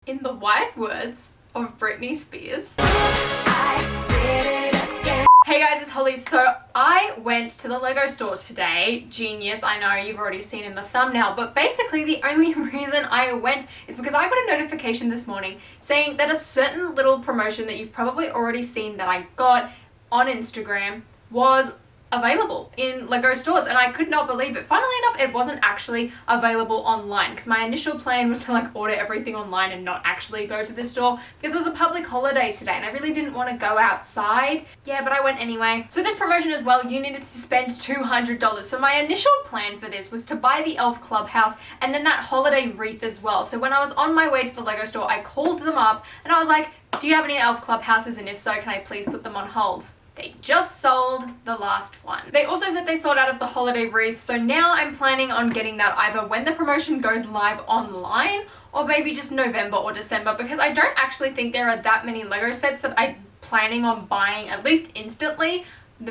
In the wise words of Britney Spears. Hey guys, it's Holly. So I went to the Lego store today. Genius, I know you've already seen in the thumbnail, but basically the only reason I went is because I got a notification this morning saying that a certain little promotion that you've probably already seen that I got on Instagram was available in Lego stores, and I could not believe it. Funnily enough, it wasn't actually available online because my initial plan was to like order everything online and not actually go to the store because it was a public holiday today and I really didn't want to go outside. Yeah, but I went anyway. So this promotion as well, you needed to spend $200. So my initial plan for this was to buy the Elf Clubhouse and then that holiday wreath as well. So when I was on my way to the Lego store, I called them up and I was like, do you have any Elf Clubhouses, and if so, can I please put them on hold? They just sold the last one. They also said they sold out of the holiday wreath, so now I'm planning on getting that either when the promotion goes live online or maybe just November or December, because I don't actually think there are that many Lego sets that I'm planning on buying at least instantly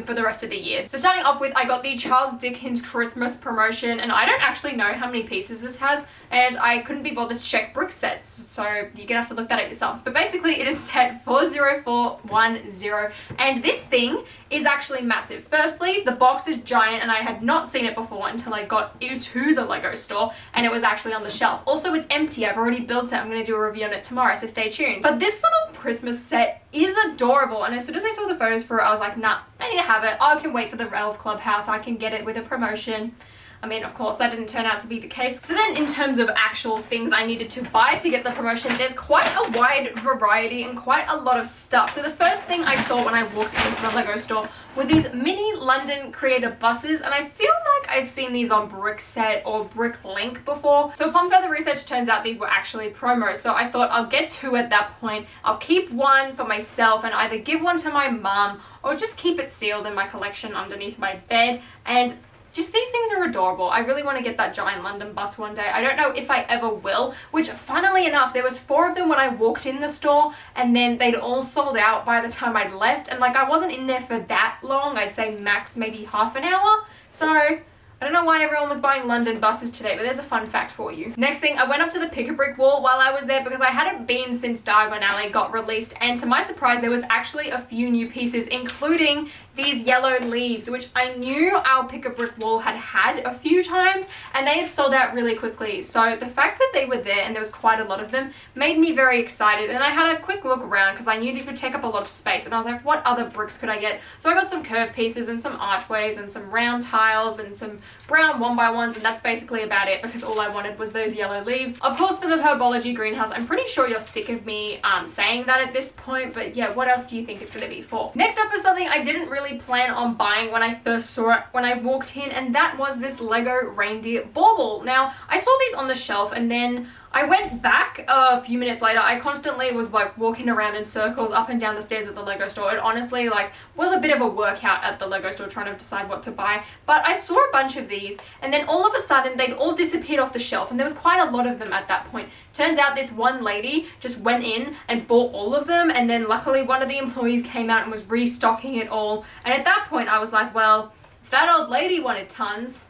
for the rest of the year. So starting off with, I got the Charles Dickens Christmas promotion, and I don't actually know how many pieces this has, and I couldn't be bothered to check brick sets, so you're gonna have to look that up yourselves. But basically it is set 40410, and this thing is actually massive. Firstly, the box is giant, and I had not seen it before until I got to the Lego store, and it was actually on the shelf. Also, it's empty. I've already built it. I'm gonna do a review on it tomorrow, so stay tuned. But this little Christmas set is adorable, and as soon as I saw the photos for it, I was like, nah, I need to have it. I can wait for the Elf Clubhouse. I can get it with a promotion. I mean, of course, that didn't turn out to be the case. So then in terms of actual things I needed to buy to get the promotion, there's quite a wide variety and quite a lot of stuff. So the first thing I saw when I walked into the Lego store were these mini London creator buses, and I feel like I've seen these on Brickset or Bricklink before. So upon further research, turns out these were actually promos. So I thought I'll get two at that point. I'll keep one for myself and either give one to my mum or just keep it sealed in my collection underneath my bed. And just these things are adorable. I really want to get that giant London bus one day. I don't know if I ever will, which funnily enough, there was 4 of them when I walked in the store, and then they'd all sold out by the time I'd left, and like I wasn't in there for that long. I'd say max maybe half an hour. So I don't know why everyone was buying London buses today, but there's a fun fact for you. Next thing, I went up to the Pick-a-Brick wall while I was there because I hadn't been since Diagon Alley got released, and to my surprise, there was actually a few new pieces, including these yellow leaves, which I knew our Pick-a-Brick wall had a few times, and they had sold out really quickly. So the fact that they were there and there was quite a lot of them made me very excited, and I had a quick look around because I knew these would take up a lot of space, and I was like, what other bricks could I get? So I got some curved pieces and some archways and some round tiles and some brown 1x1s, and that's basically about it because all I wanted was those yellow leaves. Of course, for the Herbology greenhouse, I'm pretty sure you're sick of me saying that at this point, but yeah, what else do you think it's going to be for? Next up is something I didn't really plan on buying when I first saw it when I walked in, and that was this Lego reindeer bauble. Now, I saw these on the shelf, and then I went back a few minutes later. I constantly was like walking around in circles up and down the stairs at the Lego store. It honestly like was a bit of a workout at the Lego store trying to decide what to buy. But I saw a bunch of these, and then all of a sudden they'd all disappeared off the shelf, and there was quite a lot of them at that point. Turns out this one lady just went in and bought all of them, and then luckily one of the employees came out and was restocking it all. And at that point I was like, well, if that old lady wanted tons,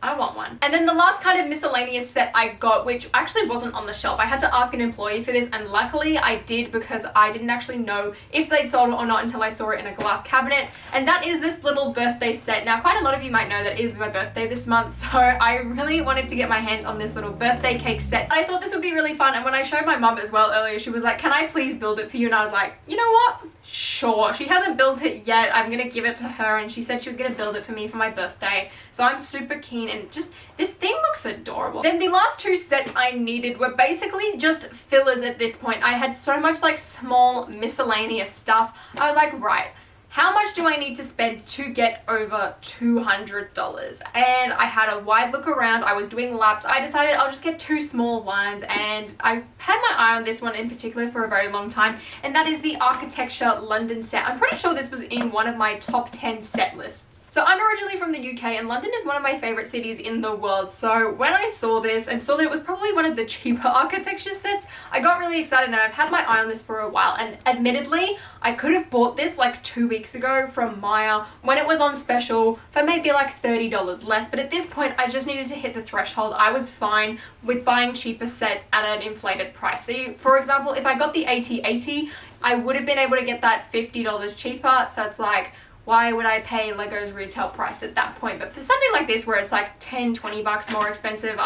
I want one. And then the last kind of miscellaneous set I got, which actually wasn't on the shelf. I had to ask an employee for this, and luckily I did because I didn't actually know if they'd sold it or not until I saw it in a glass cabinet. And that is this little birthday set. Now, quite a lot of you might know that it is my birthday this month, so I really wanted to get my hands on this little birthday cake set. I thought this would be really fun, and when I showed my mum as well earlier, she was like, can I please build it for you? And I was like, you know what? Sure. She hasn't built it yet. I'm gonna give it to her, and she said she was gonna build it for me for my birthday. So I'm super keen, and just this thing looks adorable. Then the last 2 sets I needed were basically just fillers at this point. I had so much like small miscellaneous stuff. I was like, right, how much do I need to spend to get over $200? And I had a wide look around. I was doing laps. I decided I'll just get 2 small ones, and I had my eye on this one in particular for a very long time, and that is the Architecture London set. I'm pretty sure this was in one of my top 10 set lists. So I'm originally from the UK, and London is one of my favorite cities in the world. So when I saw this and saw that it was probably one of the cheaper architecture sets, I got really excited, and I've had my eye on this for a while. And admittedly, I could have bought this like 2 weeks ago from Maya when it was on special for maybe like $30 less. But at this point, I just needed to hit the threshold. I was fine with buying cheaper sets at an inflated price. So for example, if I got the AT80, I would have been able to get that $50 cheaper. So it's like, why would I pay Lego's retail price at that point? But for something like this where it's like 10, 20 bucks more expensive,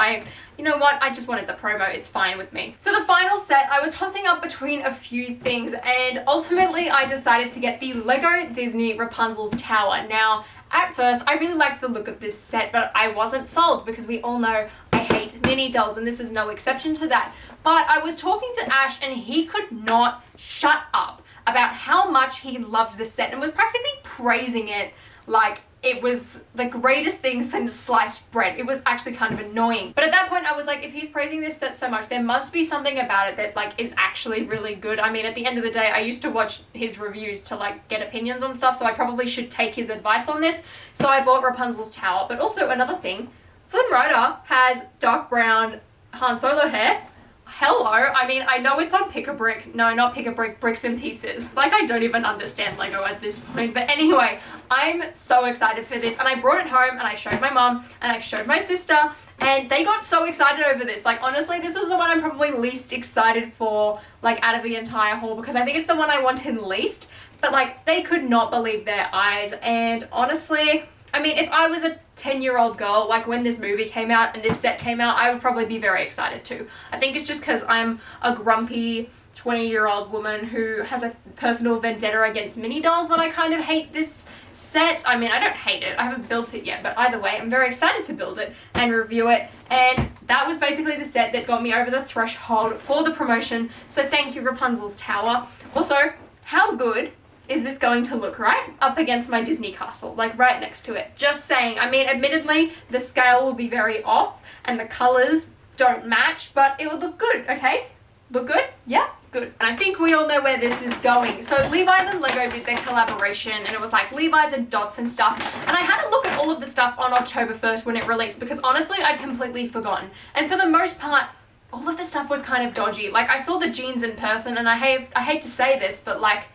you know what, I just wanted the promo, it's fine with me. So the final set, I was tossing up between a few things, and ultimately I decided to get the Lego Disney Rapunzel's Tower. Now, at first, I really liked the look of this set, but I wasn't sold because we all know I hate mini dolls, and this is no exception to that. But I was talking to Ash, and he could not shut up about how much he loved the set and was practically praising it like it was the greatest thing since sliced bread. It was actually kind of annoying. But at that point I was like, if he's praising this set so much, there must be something about it that like is actually really good. I mean, at the end of the day, I used to watch his reviews to like get opinions on stuff, so I probably should take his advice on this. So I bought Rapunzel's Tower. But also another thing, Flynn Rider has dark brown Han Solo hair. Hello, I mean, I know it's on Pick-a-Brick. No, not Pick-a-Brick, Bricks and Pieces. Like, I don't even understand Lego at this point. But anyway, I'm so excited for this. And I brought it home and I showed my mom and I showed my sister. And they got so excited over this. Like, honestly, this was the one I'm probably least excited for, like, out of the entire haul. Because I think it's the one I wanted least. But, like, they could not believe their eyes. And honestly, I mean, if I was a 10-year-old girl, like when this movie came out and this set came out, I would probably be very excited too. I think it's just because I'm a grumpy 20-year-old woman who has a personal vendetta against mini dolls that I kind of hate this set. I mean, I don't hate it. I haven't built it yet, but either way, I'm very excited to build it and review it. And that was basically the set that got me over the threshold for the promotion. So thank you, Rapunzel's Tower. Also, how good is this going to look, right? Up against my Disney castle, like right next to it. Just saying. I mean, admittedly, the scale will be very off and the colors don't match, but it will look good, okay? Look good? Yeah, good. And I think we all know where this is going. So Levi's and Lego did their collaboration, and it was like Levi's and dots and stuff. And I had a look at all of the stuff on October 1st when it released, because honestly, I'd completely forgotten. And for the most part, all of the stuff was kind of dodgy. Like, I saw the jeans in person, and I hate to say this, but like,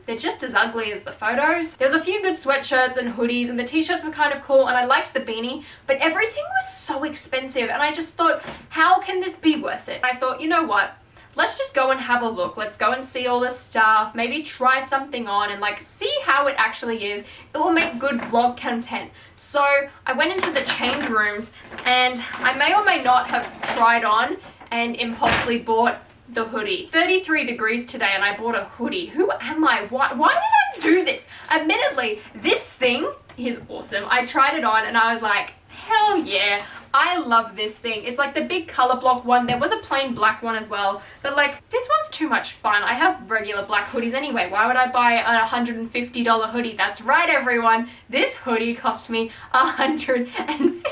they're just as ugly as the photos. There's a few good sweatshirts and hoodies, and the t-shirts were kind of cool, and I liked the beanie, but everything was so expensive, and I just thought, how can this be worth it? I thought, you know what? Let's just go and have a look. Let's go and see all the stuff, maybe try something on and like see how it actually is. It will make good vlog content. So I went into the change rooms, and I may or may not have tried on and impulsively bought the hoodie. 33 degrees today and I bought a hoodie. Who am I? Why did I do this? Admittedly, this thing is awesome. I tried it on and I was like, hell yeah, I love this thing. It's like the big color block one. There was a plain black one as well, but like this one's too much fun. I have regular black hoodies anyway. Why would I buy a $150 hoodie? That's right, everyone. This hoodie cost me $150.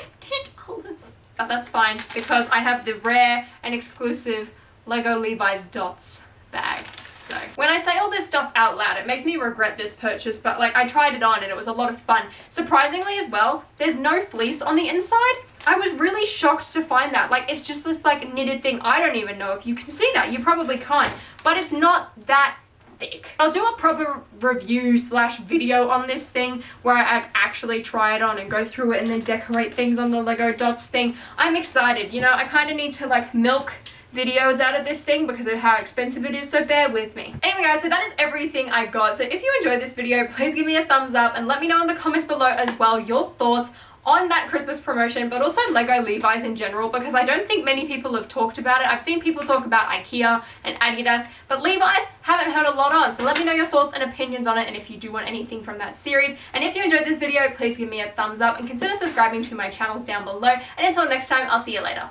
But that's fine because I have the rare and exclusive Lego Levi's Dots bag. So when I say all this stuff out loud, it makes me regret this purchase, but like I tried it on and it was a lot of fun. Surprisingly as well, there's no fleece on the inside. I was really shocked to find that. Like, it's just this like knitted thing. I don't even know if you can see that. You probably can't, but it's not that thick. I'll do a proper review / video on this thing where I actually try it on and go through it and then decorate things on the Lego Dots thing. I'm excited. You know, I kind of need to like milk videos out of this thing because of how expensive it is, so bear with me. Anyway guys, so that is everything I got. So if you enjoyed this video, please give me a thumbs up and let me know in the comments below as well your thoughts on that Christmas promotion, but also Lego Levi's in general, because I don't think many people have talked about it. I've seen people talk about IKEA and Adidas, but Levi's haven't heard a lot on. So let me know your thoughts and opinions on it, and if you do want anything from that series. And if you enjoyed this video, please give me a thumbs up and consider subscribing to my channels down below. And until next time, I'll see you later.